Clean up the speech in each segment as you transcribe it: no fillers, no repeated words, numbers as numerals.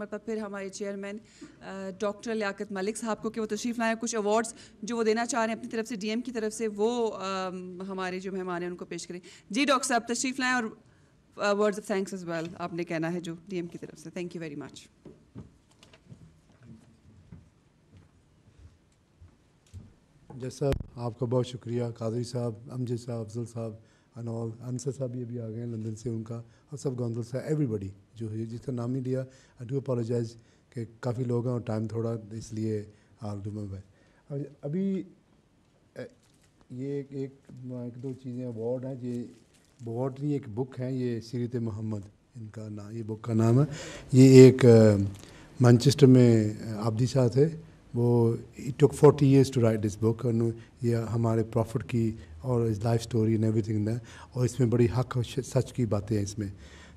مرتبہ پھر ہمارے چیئرمین ڈاکٹر لیاقت ملک صاحب کو کہ وہ تشریف لائیں, کچھ ایوارڈز جو وہ دینا چاہ رہے ہیں اپنی طرف سے ڈی ایم کی طرف سے وہ ہمارے جو مہمان ہیں ان کو پیش کریں. جی ڈاکٹر صاحب تشریف لائیں اور words of thanks as well آپ نے کہنا ہے جو ڈی ایم کی طرف سے. Thank you very much. جس صاحب آپ کا بہت شکریہ, قادری صاحب, امجد صاحب, افضل صاحب اینڈ آل, انصر صاحب یہ بھی آ گئے ہیں لندن سے, ان کا اور سب گوندل صاحب, ایوری بڈی جو ہے جس کا نام نہیں لیا. آئی ڈو اپالوجائز کہ کافی لوگ ہیں اور ٹائم تھوڑا, اس لیے آل ڈو مائی بیسٹ. ابھی یہ ایک دو چیزیں ایوارڈ ہیں, یہ ایوارڈ نہیں ایک بک ہے, یہ سیرت محمد ان کا نام, یہ بک کا نام ہے. یہ ایک مانچسٹر میں عابدی صاحب تھے, وہ it took 40 years to write this book. یہ ہمارے پروفٹ کی اور life story and everything, اور اس میں بڑی حق اور سچ کی باتیں ہیں اس میں.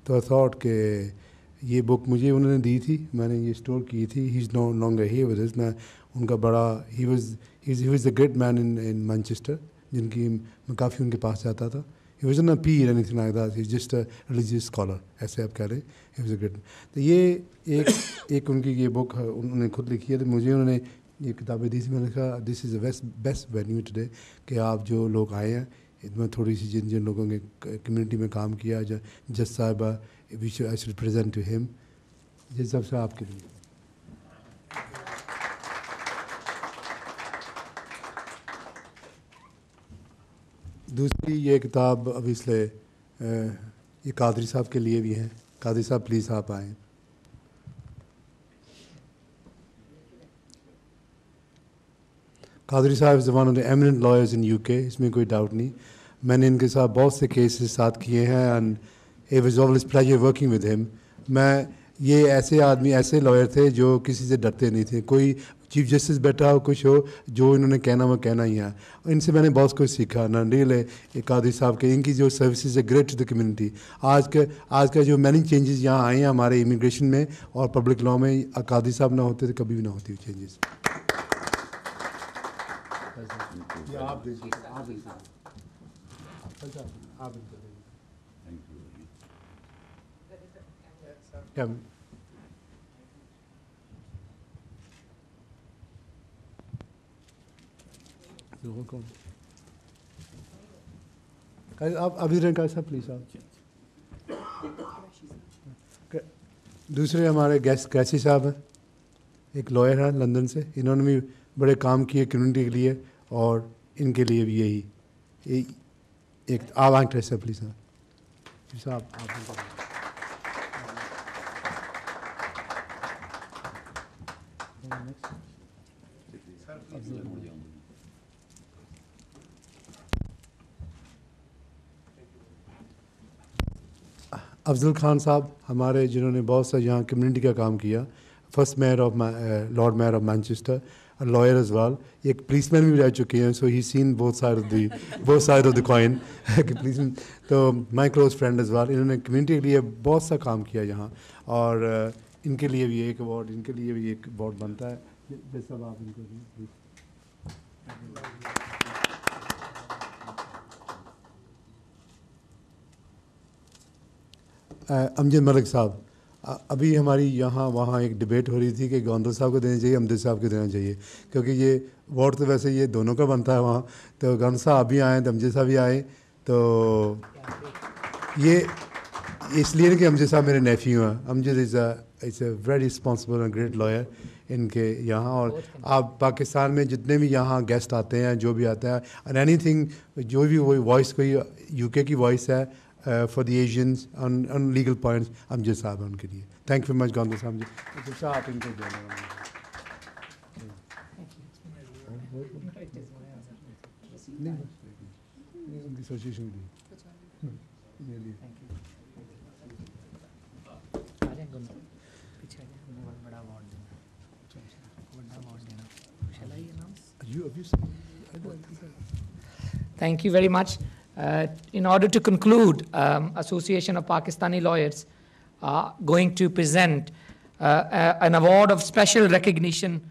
تو آئی تھاٹ کہ یہ بک مجھے انہوں نے دی تھی, میں نے یہ اسٹور کی تھی. He is no longer here with us. میں ان کا بڑا he was a great man in Manchester, جن کی میں کافی ان کے پاس جاتا تھا. ہی واز ناٹ پیر anything like that, he is just a religious scholar, ایسے آپ کہہ رہے ہیں. He was a great. تو یہ ایک ان کی یہ بک انہوں نے خود لکھی ہے. تو مجھے انہوں نے یہ کتابیں دی تھی. میں نے کہا دس از اے بیسٹ وینیو ٹوڈے کہ آپ جو لوگ آئے ہیں, میں تھوڑی سی جن لوگوں نے کمیونٹی میں کام کیا, جج صاحبہ we should I should present to ہم. جج صاحب سے آپ کے لیے. دوسری یہ کتاب اب اس لیے یہ قادری صاحب کے لیے بھی ہیں. قادری صاحب پلیز آپ آئیں. قادری صاحب is one of the eminent lawyers in UK, اس میں کوئی ڈاؤٹ نہیں. میں نے ان کے ساتھ بہت سے کیسز ساتھ کیے ہیں and it was always pleasure working with ہم. یہ ایسے آدمی, ایسے لائر تھے جو کسی سے ڈرتے نہیں تھے. کوئی چیف جسٹس بیٹھا ہو, کچھ ہو, جو انہوں نے کہنا وہ کہنا ہی ہے. ان سے میں نے بہت کچھ سیکھا. نا ڈیل ہے قادری صاحب کے, ان کی جو سروسز ہے گریٹ ٹو دا کمیونٹی. آج کا جو مینی چینجز یہاں آئے ہیں ہمارے امیگریشن میں اور پبلک لاء میں, قادری صاحب نہ ہوتے تو کبھی بھی نہ ہوتی وہ چینجز. آپ ابھی رہیں کا صاحب پلیز آپ. دوسرے ہمارے گیسٹ کیسی صاحب ہیں, ایک لائر ہیں لندن سے. انہوں نے بھی بڑے کام کیے کمیونٹی کے لیے, اور ان کے لیے بھی یہی ایک آوانگ ٹریس ہے پلیز صاحب. افضل خان صاحب ہمارے, جنہوں نے بہت سا یہاں کمیونٹی کا کام کیا. First mayor of lord mayor of Manchester, lawyer as well. ایک پولیس مین بھی رہ چکے ہیں, so he seen both side of the coin. تو my close friend as well. انہوں نے کمیونٹی کے لیے بہت سا کام کیا یہاں, اور ان کے لیے بھی ایک ایوارڈ, ان کے لیے بھی ایک ایوارڈ بنتا ہے. جیسا آپ ان کو پلیز. امجد ملک صاحب, ابھی ہماری یہاں وہاں ایک ڈبیٹ ہو رہی تھی کہ گوندل صاحب کو دینا چاہیے, امجد صاحب کو دینا چاہیے, کیونکہ یہ ایوارڈ تو ویسے یہ دونوں کا بنتا ہے وہاں. تو گوندل صاحب بھی آئیں تو امجد صاحب بھی آئیں. تو یہ اس لیے نہیں کہ امجد صاحب میرے نیفیو ہیں. Amjad is a very responsible and great lawyer ان کے یہاں. اور آپ پاکستان میں جتنے بھی یہاں گیسٹ آتے ہیں, جو بھی آتا ہے, اور اینی تھنگ جو بھی وہی وائس کوئی UK کی وائس ہے for the Asians on legal points, Amjad صاحب ہیں ان کے لیے. تھینک یو مچ گوندل صاحب جی. آپ ان کو association the. Thank you very much. In order to conclude, Association of Pakistani Lawyers going to present an award of special recognition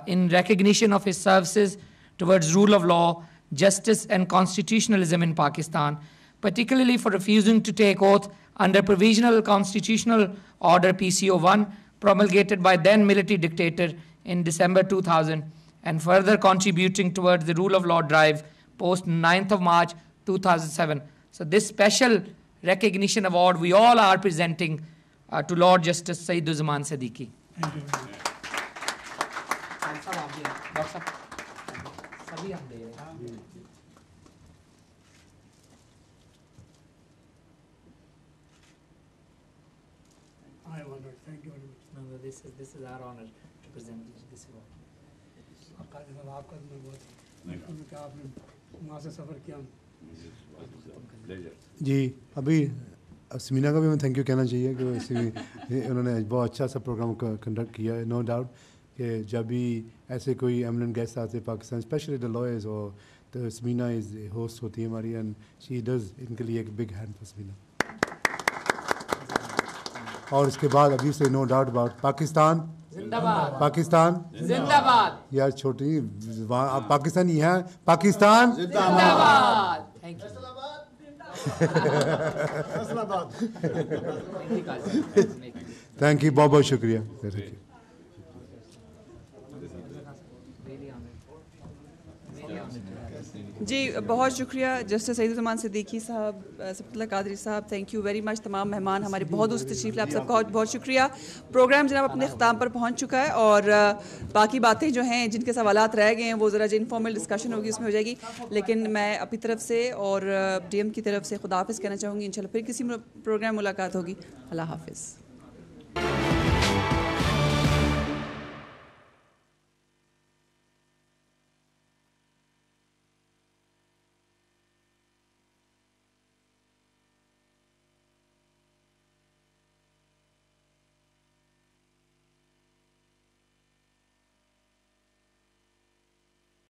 in recognition of his services towards rule of law, justice and constitutionalism in Pakistan, particularly for refusing to take oath under Provisional Constitutional Order PCO1 promulgated by then military dictator in December 2000, and further contributing towards the rule of law drive post 9th of March 2007. So this special recognition award we all are presenting to Lord Justice Saeed-ur-Zaman Siddiqui. Thank you very much. I have honored. Thank you very much. No, this is our honor to present this award. قائد صاحب آپ کا میں بہت کہ آپ نے وہاں سے سفر کیا. جی ابھی سمینا کا بھی میں تھینک یو کہنا چاہیے کہ انہوں نے بہت اچھا سا پروگرام کنڈکٹ کیا ہے. نو ڈاؤٹ کہ جب بھی ایسے کوئی ایمننٹ گیسٹ آتے پاکستان اسپیشلی دا لائرز اور تو سمینا از ہوسٹ ہوتی ہے ہماری اینڈ شی ڈز. ان کے لیے ایک بگ ہینڈ فار سمینا. اور اس کے بعد ابھی سے نو ڈاؤٹ اباؤٹ پاکستان زندہ باد. پاکستان زندہ باد. یار چھوٹی آپ پاکستانی ہیں. پاکستان زندہ باد. Thank you. تھینک یو بہت بہت شکریہ. جی بہت شکریہ جسٹس سعید-ur-رحمان صدیقی صاحب, صفت اللہ قادری صاحب, تھینک یو ویری مچ. تمام مہمان ہمارے بہت دوست تشریف لے, آپ سب کا بہت شکریہ. پروگرام جناب اپنے اختتام پر پہنچ چکا ہے اور باقی باتیں جو ہیں جن کے سوالات رہ گئے ہیں وہ ذرا جو انفارمل ڈسکشن ہوگی اس میں ہو جائے گی. لیکن میں اپنی طرف سے اور ڈی ایم کی طرف سے خدا حافظ کہنا چاہوں گی. انشاءاللہ پھر کسی پروگرام ملاقات ہوگی. اللہ حافظ.